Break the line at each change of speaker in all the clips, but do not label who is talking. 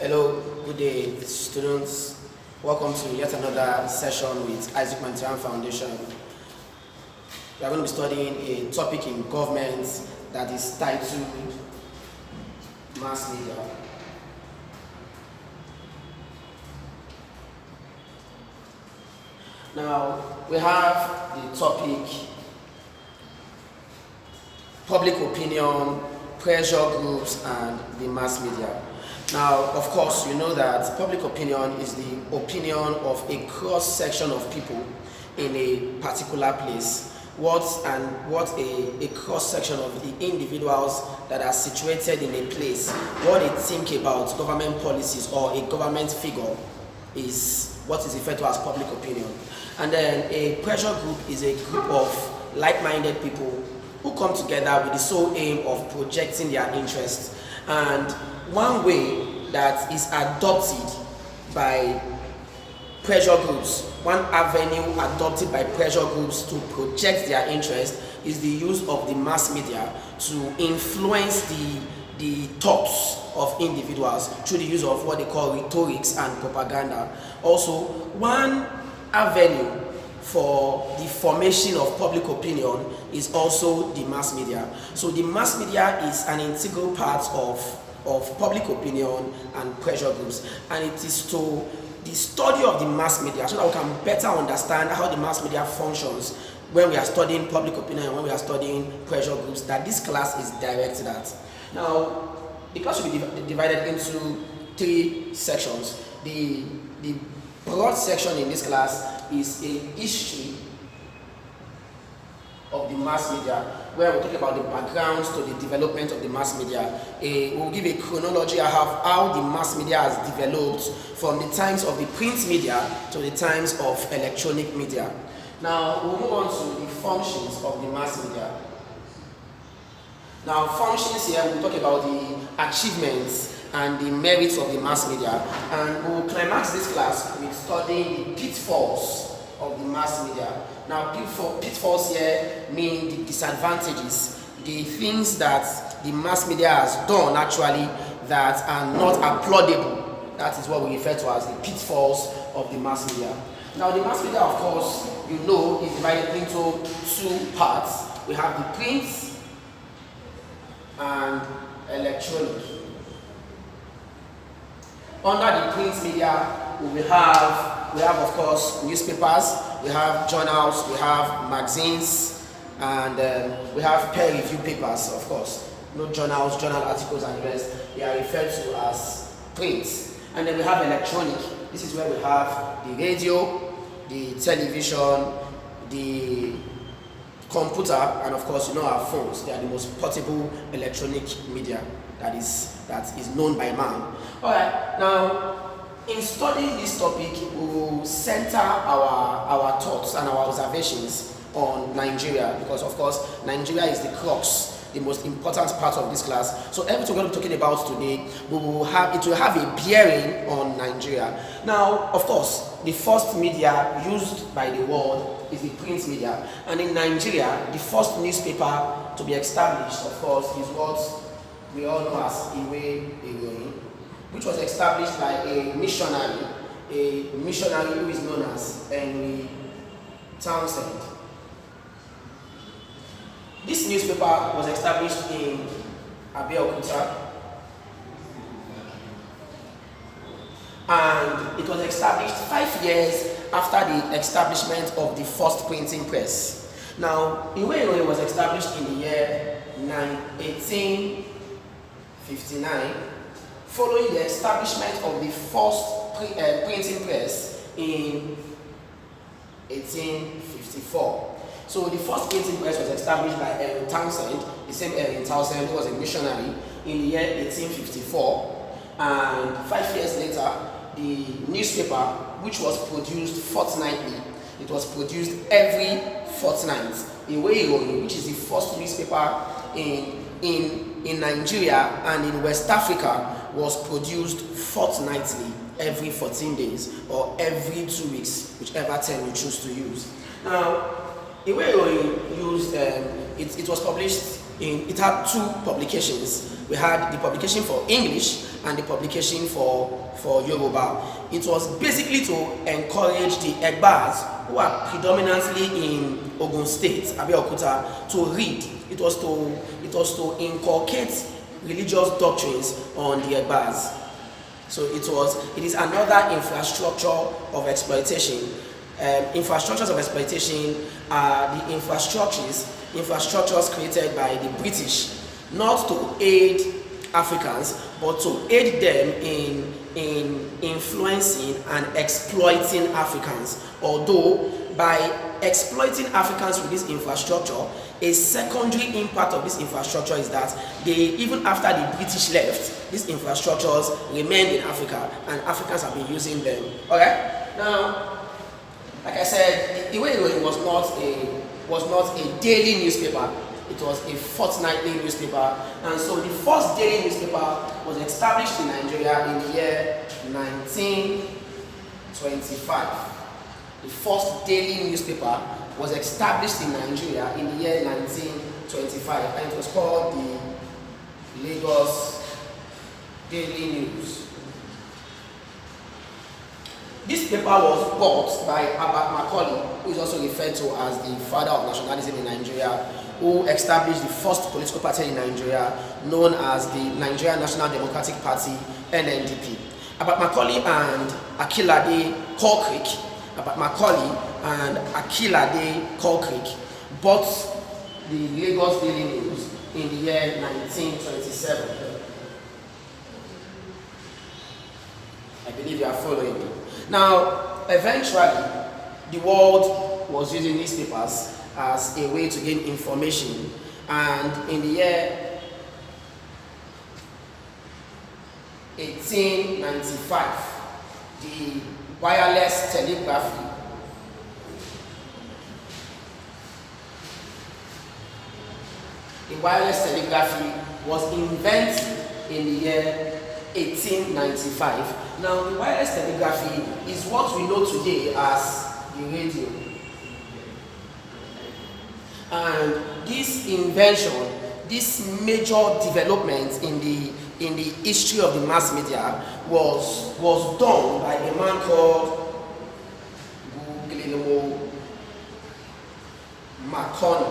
Hello, good day, students. Welcome to yet another session with Isaac Mantian Foundation. We are going to be studying a topic in government that is titled Mass Media. Now, we have the topic public opinion, pressure groups, and the mass media. Now, of course, you know that public opinion is the opinion of a cross-section of people in a particular place. What a cross-section of the individuals that are situated in a place, what they think about government policies or a government figure is what is referred to as public opinion. And then a pressure group is a group of like-minded people who come together with the sole aim of projecting their interests. And one way that is adopted by pressure groups, one avenue adopted by pressure groups to project their interest is the use of the mass media to influence the thoughts of individuals through the use of what they call rhetorics and propaganda. Also, one avenue for the formation of public opinion is also the mass media. So the mass media is an integral part of public opinion and pressure groups, and it is to the study of the mass media so that we can better understand how the mass media functions when we are studying public opinion and when we are studying pressure groups that this class is directed at. Now, the class will be divided into three sections. The broad section in this class is a history of the mass media, where we'll talk about the backgrounds to the development of the mass media. We'll give a chronology of how the mass media has developed from the times of the print media to the times of electronic media. Now, we'll move on to the functions of the mass media. Now, functions here, we'll talk about the achievements and the merits of the mass media, and we'll climax this class with studying the pitfalls of the mass media. Now, pitfalls here mean the disadvantages, the things that the mass media has done actually that are not applaudable. That is what we refer to as the pitfalls of the mass media. Now, the mass media, of course, you know, is divided into two parts. We have the print and electronic. Under the print media, we have of course newspapers, we have journals, we have magazines, and we have peer review papers, of course. No journals, journal articles, and the rest. They are referred to as print. And then we have electronic. This is where we have the radio, the television, the computer, and of course, you know, our phones. They are the most portable electronic media that is known by man. All right, now, in studying this topic, we will center our thoughts and our observations on Nigeria, because of course Nigeria is the crux, the most important part of this class. So everything we're going to be talking about today, it will have a bearing on Nigeria. Now, of course, the first media used by the world is the print media, and in Nigeria, the first newspaper to be established, of course, is what we all know as Eke, which was established by a missionary who is known as Henry Townsend. This newspaper was established in Adewale Eke, and it was established 5 years after the establishment of the first printing press. Now, Eke was established in the year 1859, following the establishment of the first printing press in 1854. So the first printing press was established by Henry Townsend, the same Henry Townsend who was a missionary, in the year 1854. And 5 years later, the newspaper, which was produced fortnightly, it was produced every fortnight. Eke, which is the first newspaper in Nigeria and in West Africa, was produced fortnightly, every 14 days or every 2 weeks, whichever term you choose to use. Now, Eke used it was published it had two publications. We had the publication for English and the publication for Yoruba. It was basically to encourage the Egbas who are predominantly in Ogun State, Abeokuta, to read. It was to inculcate religious doctrines on the Egbas. So it is another infrastructure of exploitation. Infrastructures of exploitation are the infrastructures created by the British, not to aid Africans, but to aid them in influencing and exploiting Africans. Although by exploiting Africans with this infrastructure, a secondary impact of this infrastructure is that even after the British left, these infrastructures remained in Africa and Africans have been using them. Okay? Now, like I said, the Iwe was not a daily newspaper. It was a fortnightly newspaper, and so the first daily newspaper was established in Nigeria in the year 1925. The first daily newspaper was established in Nigeria in the year 1925, and it was called the Lagos Daily News. This paper was bought by Macaulay, who is also referred to as the father of nationalism in Nigeria, who established the first political party in Nigeria, known as the Nigerian National Democratic Party, NNDP. Macaulay and Akilade Colcrick, bought the Lagos Daily News in the year 1927. I believe you are following me. Now, eventually, the world was using newspapers as a way to gain information, and in the year 1895, the wireless telegraphy was invented in the year 1895. Now, the wireless telegraphy is what we know today as the radio. And this invention, this major development in the history of the mass media was done by a man called Macaulay.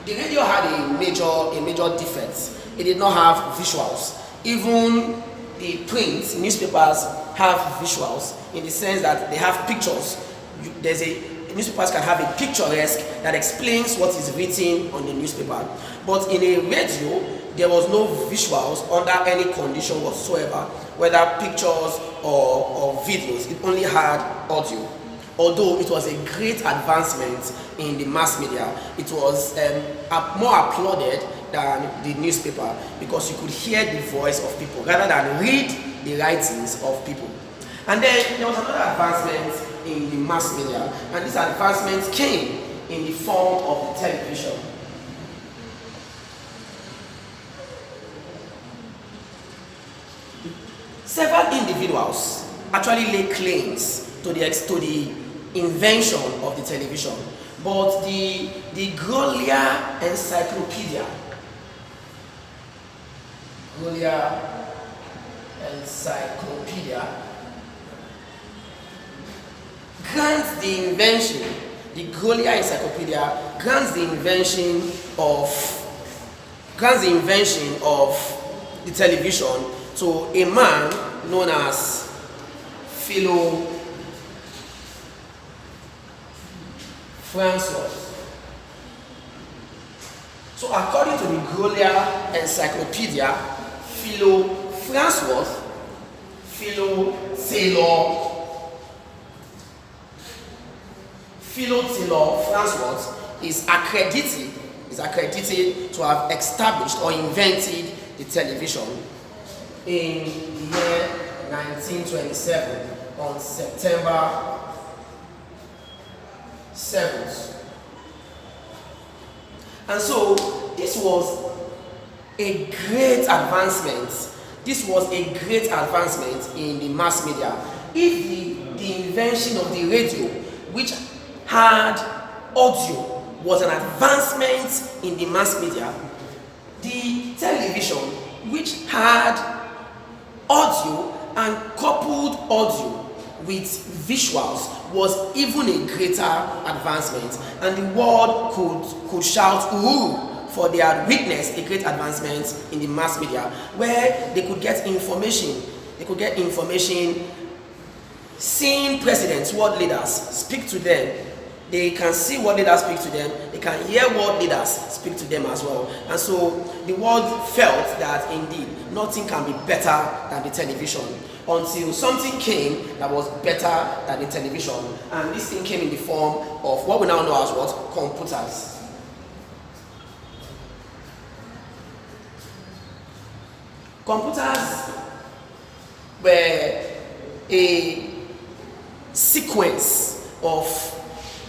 The radio had a major defect. It did not have visuals. Even the print newspapers have visuals in the sense that they have pictures. Newspapers can have a picturesque that explains what is written on the newspaper. But in a radio, there was no visuals under any condition whatsoever, whether pictures or videos. It only had audio. Although it was a great advancement in the mass media, it was more applauded than the newspaper because you could hear the voice of people rather than read the writings of people. And then there was another advancement in the mass media, and this advancement came in the form of the television. Several individuals actually lay claims to the invention of the television, but the Grolier Encyclopedia grants the invention. The Grolier Encyclopedia grants the invention of the television to a man known as Philo Francois. So according to the Grolier Encyclopedia, Philo Taylor Francois is accredited to have established or invented the television in the year 1927 on September 7th. And so this was a great advancement. This was a great advancement in the mass media. If the invention of the radio, which had audio was an advancement in the mass media, the television, which had audio and coupled audio with visuals, was even a greater advancement, and the world could shout "Ooh!" for they had witnessed a great advancement in the mass media, where they could get information. They could get information, seeing presidents, world leaders speak to them. They can see world leaders speak to them. They can hear world leaders speak to them as well. And so the world felt that indeed nothing can be better than the television, until something came that was better than the television. And this thing came in the form of what we now know as what? Computers. Computers were a sequence of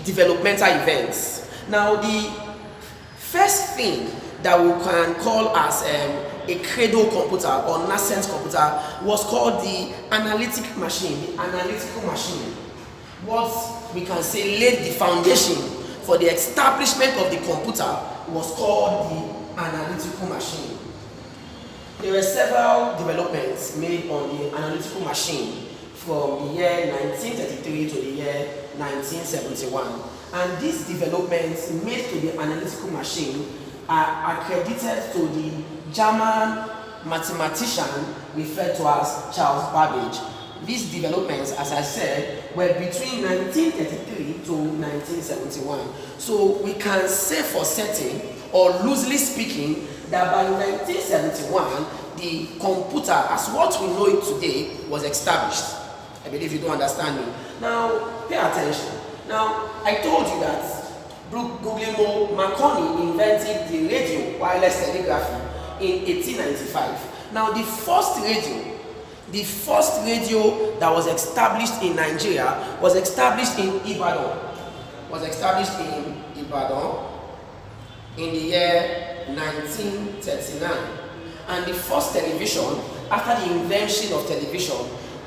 developmental events. Now, the first thing that we can call as a cradle computer or nascent computer was called the analytic machine, the analytical machine. What we can say laid the foundation for the establishment of the computer was called the analytical machine. There were several developments made on the analytical machine from the year 1933 to the year 1971. And these developments made to the analytical machine are accredited to the German mathematician referred to as Charles Babbage. These developments, as I said, were between 1933 to 1971. So we can say for certain, or loosely speaking, that by 1971, the computer, as what we know it today, was established. I believe you don't understand me. Now, pay attention. Now, I told you that Guglielmo Marconi invented the radio, wireless telegraphy, in 1895. Now, the first radio that was established in Nigeria was established in Ibadan. In the year 1939. And the first television, after the invention of television,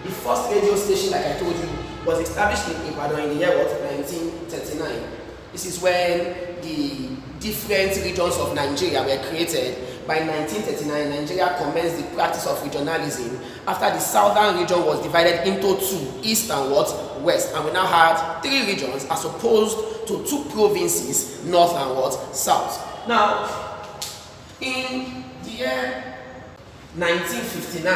the first radio station, like I told you, was established in Ibadan in the year 1939. This is when the different regions of Nigeria were created. By 1939, Nigeria commenced the practice of regionalism after the southern region was divided into two, east and west, and we now had three regions as opposed to two provinces, north and south. Now, in the year 1959,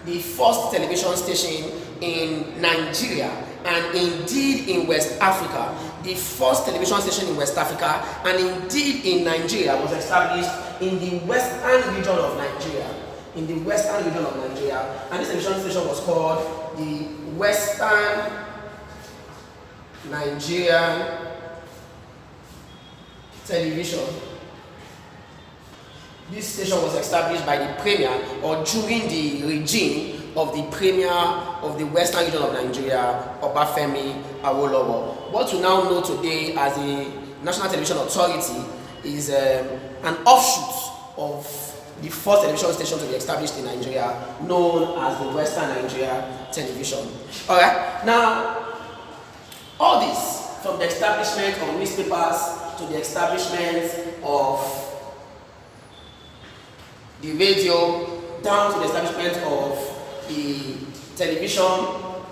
the first television station in Nigeria and indeed in West Africa, the first television station in West Africa and indeed in Nigeria was established in the western region of Nigeria. And this television station was called the Western Nigerian Television. This station was established by the premier, or during the regime of the premier of the western region of Nigeria, Obafemi Awolowo. What we now know today as the National Television Authority is an offshoot of the first television station to be established in Nigeria, known as the Western Nigeria Television. Alright, now, all this, from the establishment of newspapers to the establishment of the radio, down to the establishment of the television,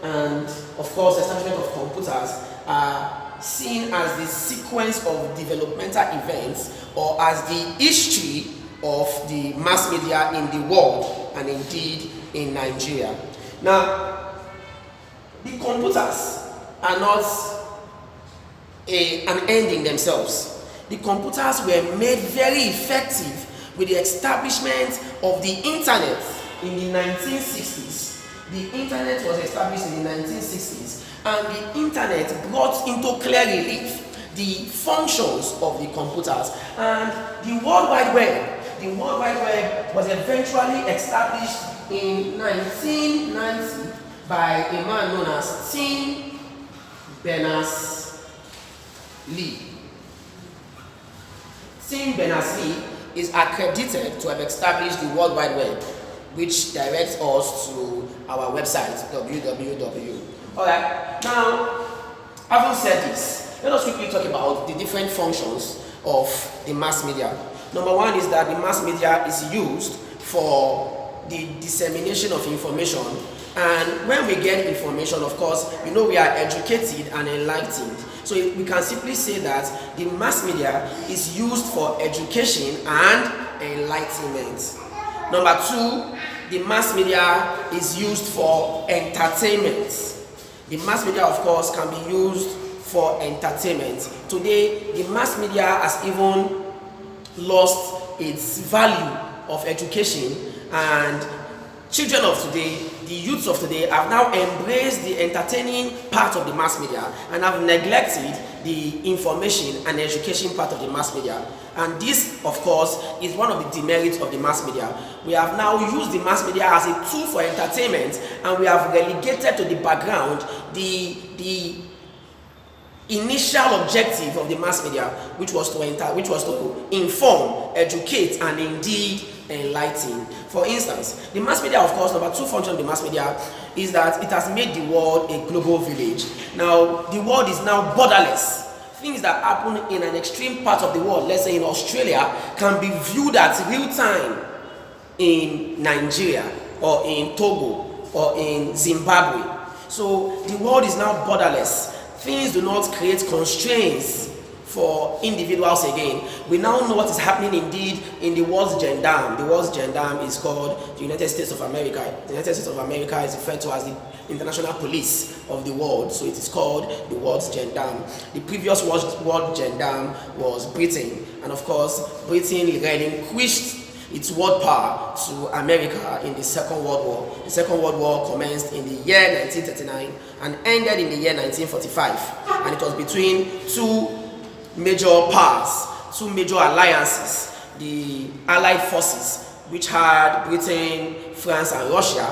and of course the establishment of computers, are seen as the sequence of developmental events, or as the history of the mass media in the world and indeed in Nigeria. Now, the computers are not an end in themselves. The computers were made very effective with the establishment of the internet in the 1960s. The internet was established in the 1960s, and the internet brought into clear relief the functions of the computers. And the World Wide Web was eventually established in 1990 by a man known as Tim Berners-Lee. Tim Berners-Lee is accredited to have established the World Wide Web, which directs us to our website, www. Alright, now, having said this, let us quickly talk about the different functions of the mass media. Number one is that the mass media is used for the dissemination of information. And when we get information, of course, we know we are educated and enlightened. So we can simply say that the mass media is used for education and enlightenment. Number two, the mass media is used for entertainment. The mass media, of course, can be used for entertainment. Today, the mass media has even lost its value of education, and children of today, the youths of today, have now embraced the entertaining part of the mass media and have neglected the information and education part of the mass media. And this, of course, is one of the demerits of the mass media. We have now used the mass media as a tool for entertainment, and we have relegated to the background the initial objective of the mass media, which was to inform, educate, and indeed enlighten. For instance, the mass media, of course, number two function of the mass media is that it has made the world a global village. Now, the world is now borderless. Things that happen in an extreme part of the world, let's say in Australia, can be viewed at real time in Nigeria or in Togo or in Zimbabwe. So the world is now borderless. Things do not create constraints for individuals again. We now know what is happening indeed in the world's gendarme. The world's gendarme is called the United States of America. The United States of America is referred to as the international police of the world, so it is called the world's gendarme. The previous world gendarme was Britain, and of course Britain relinquished its world power to America in the Second World War. The Second World War commenced in the year 1939 and ended in the year 1945, and it was between two major powers, two major alliances, the Allied forces, which had Britain, France, and Russia,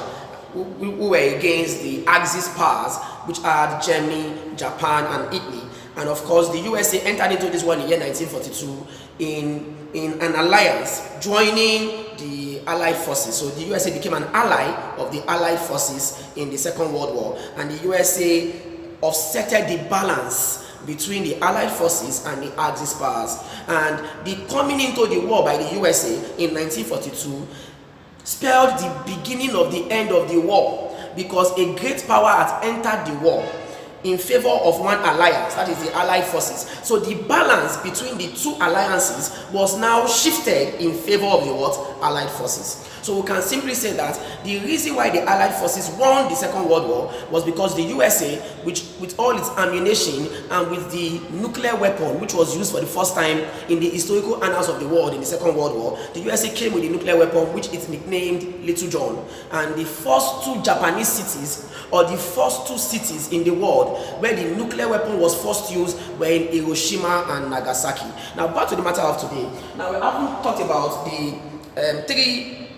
who were against the Axis powers, which had Germany, Japan, and Italy. And of course, the USA entered into this war in the year 1942 in an alliance, joining the Allied forces. So the USA became an ally of the Allied forces in the Second World War, and the USA offsetted the balance between the Allied forces and the Axis powers. And the coming into the war by the USA in 1942 spelled the beginning of the end of the war, because a great power had entered the war in favor of one alliance, that is the Allied forces. So the balance between the two alliances was now shifted in favor of the what? Allied forces. So we can simply say that the reason why the Allied forces won the Second World War was because the USA, which with all its ammunition and with the nuclear weapon, which was used for the first time in the historical annals of the world in the Second World War, the USA came with the nuclear weapon, which it nicknamed Little John. And the first two Japanese cities, or the first two cities in the world where the nuclear weapon was first used, were in Hiroshima and Nagasaki. Now back to the matter of today. Now we haven't talked about the three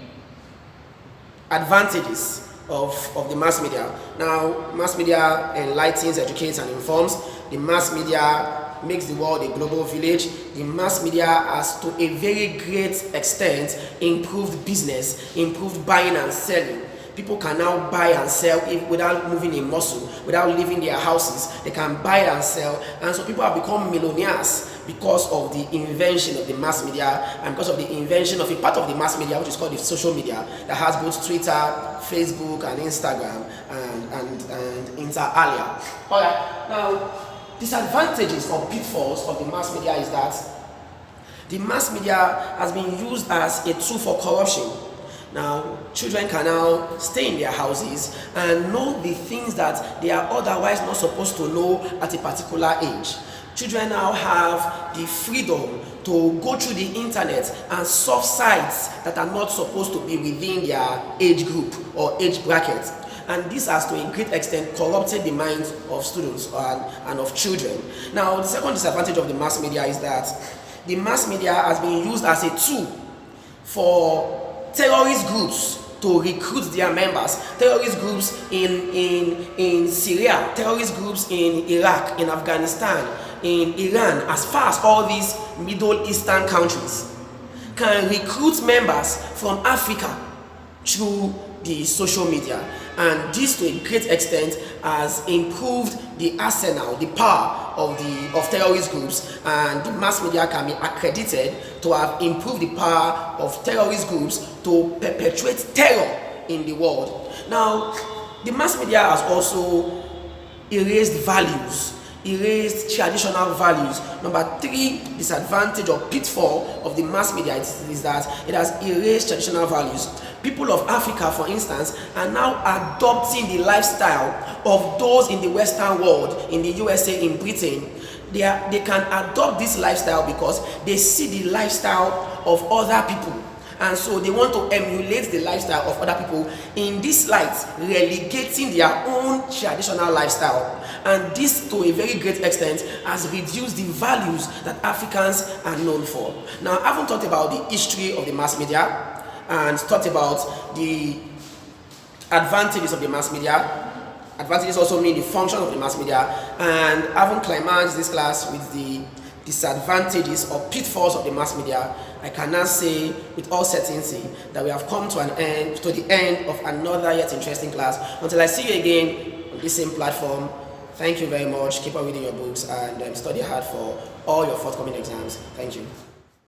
advantages of the mass media. Now, mass media enlightens, educates, and informs. The mass media makes the world a global village. The mass media has, to a very great extent, improved business, improved buying and selling. People can now buy and sell without moving a muscle, without leaving their houses. They can buy and sell, and so people have become millionaires because of the invention of the mass media, and because of the invention of a part of the mass media, which is called the social media, that has both Twitter, Facebook, and Instagram, and inter alia. Alright, now disadvantages or pitfalls of the mass media is that the mass media has been used as a tool for corruption. Now, children can now stay in their houses and know the things that they are otherwise not supposed to know at a particular age. Children now have the freedom to go through the internet and surf sites that are not supposed to be within their age group or age bracket. And this has, to a great extent, corrupted the minds of students and of children. Now, the second disadvantage of the mass media is that the mass media has been used as a tool for terrorist groups to recruit their members. Terrorist groups in Syria, terrorist groups in Iraq, in Afghanistan, in Iran, as far as all these Middle Eastern countries, can recruit members from Africa through the social media. and this to a great extent has improved the arsenal, the power of terrorist groups, and the mass media can be accredited to have improved the power of terrorist groups to perpetuate terror in the world. Now, the mass media has also erased values, erased traditional values. Number 3 disadvantage or pitfall of the mass media is that it has erased traditional values. People of Africa, for instance, are now adopting the lifestyle of those in the Western world, in the USA, in Britain. They can adopt this lifestyle because they see the lifestyle of other people, and so they want to emulate the lifestyle of other people, in this light relegating their own traditional lifestyle. And this to a very great extent has reduced the values that Africans are known for. Now, I haven't talked about the history of the mass media and talked about the advantages of the mass media. Advantages also mean the function of the mass media, and I haven't climaxed this class with the disadvantages or pitfalls of the mass media. I can now say with all certainty that we have come to the end of another yet interesting class. Until I see you again on this same platform, thank you very much. Keep on reading your books and study hard for all your forthcoming exams. Thank you.